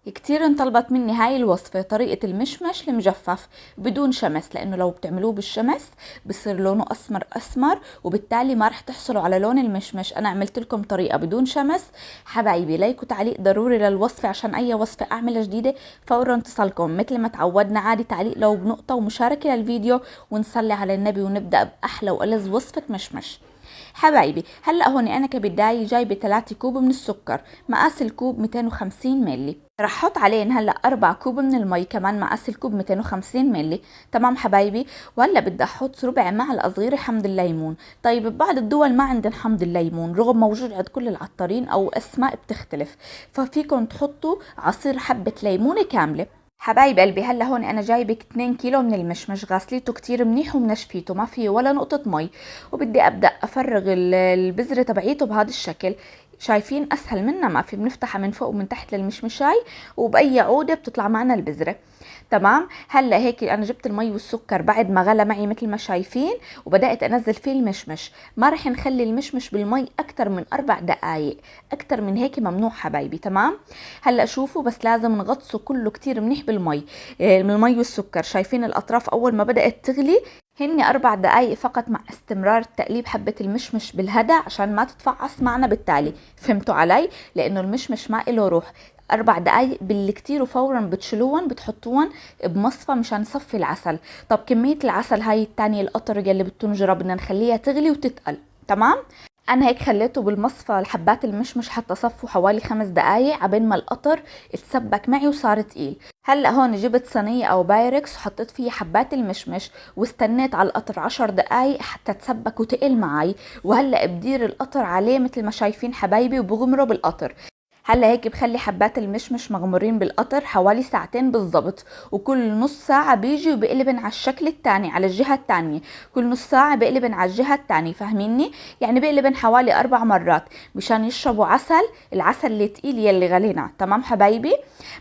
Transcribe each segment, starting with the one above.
كتير انطلبت مني هاي الوصفة، طريقة المشمش المجفف بدون شمس، لانه لو بتعملوه بالشمس بصير لونه اسمر اسمر، وبالتالي ما رح تحصلوا على لون المشمش. انا عملت لكم طريقة بدون شمس. حبايبي لايك وتعليق ضروري للوصفة، عشان اي وصفة اعملها جديدة فورا تصلكم مثل ما تعودنا. عادي تعليق لو بنقطة ومشاركة للفيديو، ونصلي على النبي ونبدأ بأحلى وألذ وصفة مشمش. حبايبي هلا هون انا كبداية جايبة 3 كوب من السكر، مقاس الكوب 250 ملي. رح احط عليهن هلا 4 كوب من المي، كمان مقاس الكوب 250 ملي. تمام حبايبي. وهلا بدي احط ربع معلقه صغيره حمض الليمون. طيب ببعض الدول ما عندن حمض الليمون، رغم موجود عند كل العطارين او اسماء بتختلف، ففيكم تحطوا عصير حبه ليمونه كامله. حبايب قلبي هلا هون انا جايبك 2 كيلو من المشمش، غاسليته كتير منيح ومنشفيته، ما فيه ولا نقطة مي. وبدي ابدأ افرغ البذرة تبعيته بهذا الشكل. شايفين اسهل منها ما في، بنفتحها من فوق ومن تحت للمشمشاي، وبأي عودة بتطلع معنا البذرة. تمام. هلا هيك انا جبت المي والسكر بعد ما غلى معي مثل ما شايفين، وبدأت انزل فيه المشمش. ما رح نخلي المشمش بالمي اكتر من 4 دقايق، اكتر من هيك ممنوع حبايبي. تمام. هلا شوفوا بس لازم نغطسه كله كتير منيح بالمي. من المي والسكر، شايفين الاطراف اول ما بدأت تغلي؟ هني 4 دقايق فقط، مع استمرار تقليب حبة المشمش بالهدى عشان ما تتفعص معنا بالتالي. فهمتوا علي؟ لانه المشمش ما له روح. 4 دقايق بالكتير، وفورا بتشيلوهم بتحطوهم بمصفى مشان نصفي العسل. طب كمية العسل هاي التانية القطر يلي بتنجرة بدنا نخليها تغلي وتتقل. تمام. انا هيك خليته بالمصفى الحبات المشمش حتى صفوا حوالي 5 دقايق عبين ما القطر اتسبك معي وصار تقيل. هلا هون جبت صينية او بايركس وحطيت فيها حبات المشمش، واستنيت على القطر 10 دقايق حتى تسبك وتقل معي. وهلا بدير القطر عليه مثل ما شايفين حبايبي، وبغمره بالقطر. هلا هيك بخلي حبات المشمش مغمورين بالقطر حوالي ساعتين بالضبط، وكل نص ساعة بيجي وبقلبن على الشكل التاني على الجهة التانية. كل نص ساعة بقلبن على الجهة التانية، فاهميني؟ يعني بقلبن حوالي 4 مرات مشان يشربوا عسل، العسل اللي تقيل يلي غلينا. تمام حبايبي.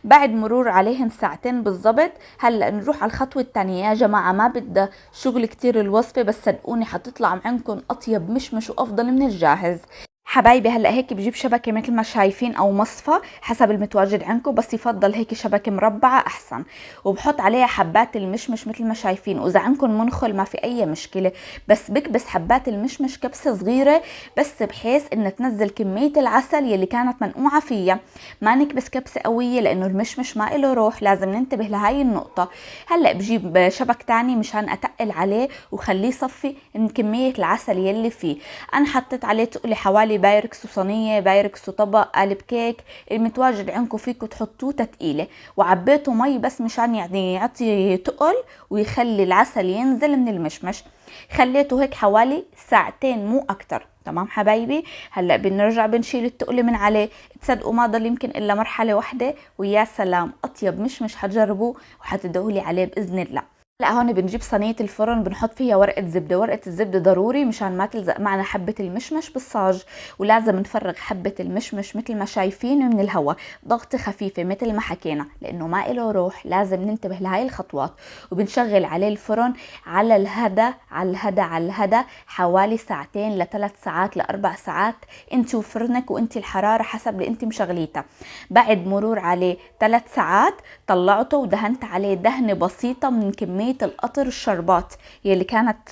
بعد مرور عليهن ساعتين بالضبط، هلا نروح على الخطوة التانية. يا جماعة ما بدها شغل كتير الوصفة، بس صدقوني حتطلع عندكم أطيب مشمش وأفضل من الجاهز. حبايبي هلا هيك بجيب شبكة مثل ما شايفين او مصفى حسب المتواجد عندكم، بس يفضل هيك شبكة مربعة احسن. وبحط عليها حبات المشمش مثل ما شايفين، واذا عندكم منخل ما في اي مشكلة، بس بكبس حبات المشمش كبسة صغيرة، بس بحيث ان تنزل كمية العسل يلي كانت منقوعة فيها. ما نكبس كبسة قوية لانه المشمش ما له روح، لازم ننتبه لهاي النقطة. هلا بجيب شبك تاني مشان اتقل عليه وخليه يصفي من كمية العسل يلي فيه. انا حطيت عليه تقلي حوالي بايركس وصينيه، بايركس وطبق، قالب كيك، المتواجد عندكم فيكم تحطوه تتقيله. وعبيته مي بس مشان يعني يعطي تقل ويخلي العسل ينزل من المشمش. خليته هيك حوالي ساعتين مو اكتر. تمام حبايبي. هلا بنرجع بنشيل التقل من عليه. تصدقوا ما ضل يمكن الا مرحله واحده، ويا سلام اطيب مشمش حتجربوه وحتدعوا لي عليه باذن الله. لا هون بنجيب صينية الفرن بنحط فيها ورقة زبدة. ورقة الزبدة ضروري مشان ما تلزق معنا حبة المشمش بالصاج. ولازم نفرغ حبة المشمش مثل ما شايفين من الهواء، ضغطة خفيفة مثل ما حكينا، لأنه ما إله روح، لازم ننتبه لهاي الخطوات. وبنشغل عليه الفرن على الهدى على الهدى على الهدى حوالي ساعتين ل3 ساعات ل4 ساعات، انت وفرنك وانت الحرارة حسب اللي انت مشغليتها. بعد مرور عليه 3 ساعات طلعته ودهنت عليه دهنة بسيطة من كمية القطر الشربات يلي كانت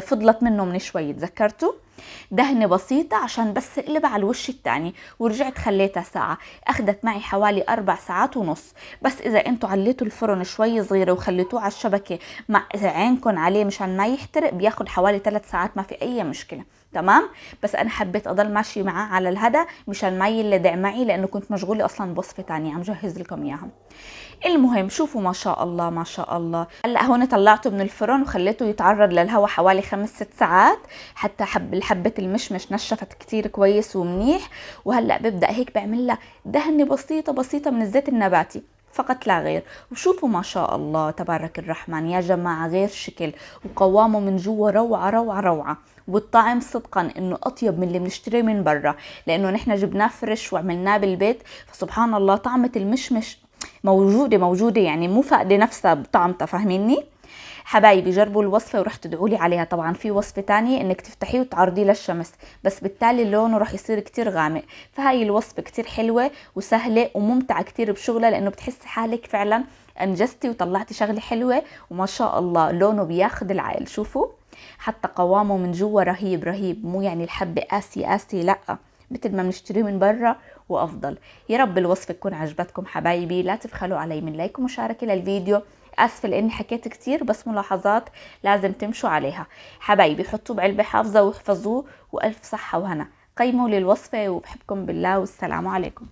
فضلت منه من شوي، تذكرتوا؟ دهنة بسيطة عشان بس اقلب على الوش التاني. ورجعت خليتها ساعة، اخدت معي حوالي 4 ساعات ونص. بس اذا انتوا عليتوا الفرن شوي صغيرة وخليتوه على الشبكة مع عينكم عليه مشان ما يحترق، بياخد حوالي 3 ساعات، ما في اي مشكلة. تمام. بس انا حبيت اضل ماشي معاه على الهدى مشان ما يلدع معي، لانه كنت مشغولة اصلا بوصفة تانية عم جهز لكم اياها. المهم شوفوا ما شاء الله ما شاء الله. هلا هون طلعته من الفرن وخليته يتعرض للهواء حوالي 5 6 ساعات حتى حبة المشمش نشفت كتير كويس ومنيح. وهلا ببدأ هيك بعمل لها دهنة بسيطة بسيطة من الزيت النباتي فقط لا غير. وشوفوا ما شاء الله تبارك الرحمن يا جماعة، غير شكل وقوامه من جوا روعة روعة روعة. والطعم صدقا انه اطيب من اللي بنشتريه من برا، لانه نحن جبناه فريش وعملناه بالبيت. فسبحان الله طعمة المشمش موجودة يعني مو فاقدة نفسها بطعمتها، فاهميني؟ حبايبي جربوا الوصفة ورح تدعولي عليها. طبعا في وصفة تانية انك تفتحيه وتعرضيه للشمس، بس بالتالي لونه رح يصير كتير غامق. فهاي الوصفة كتير حلوة وسهلة وممتعة كتير بشغلها، لانه بتحسي حالك فعلا انجزتي وطلعتي شغلة حلوة، وما شاء الله لونه بياخد العقل. شوفوا حتى قوامه من جوا رهيب رهيب، مو يعني الحبة قاسي قاسي، لا، مثل ما بنشتريه من برا وافضل. يا رب الوصفة تكون عجبتكم حبايبي. لا تبخلوا علي من لايك ومشاركة للفيديو. اسفة لاني حكيت كتير، بس ملاحظات لازم تمشوا عليها. حبايبي حطوه بعلبة حافظة واحفظوه، والف صحة وهنا. قيموا للوصفة، وبحبكم بالله والسلام عليكم.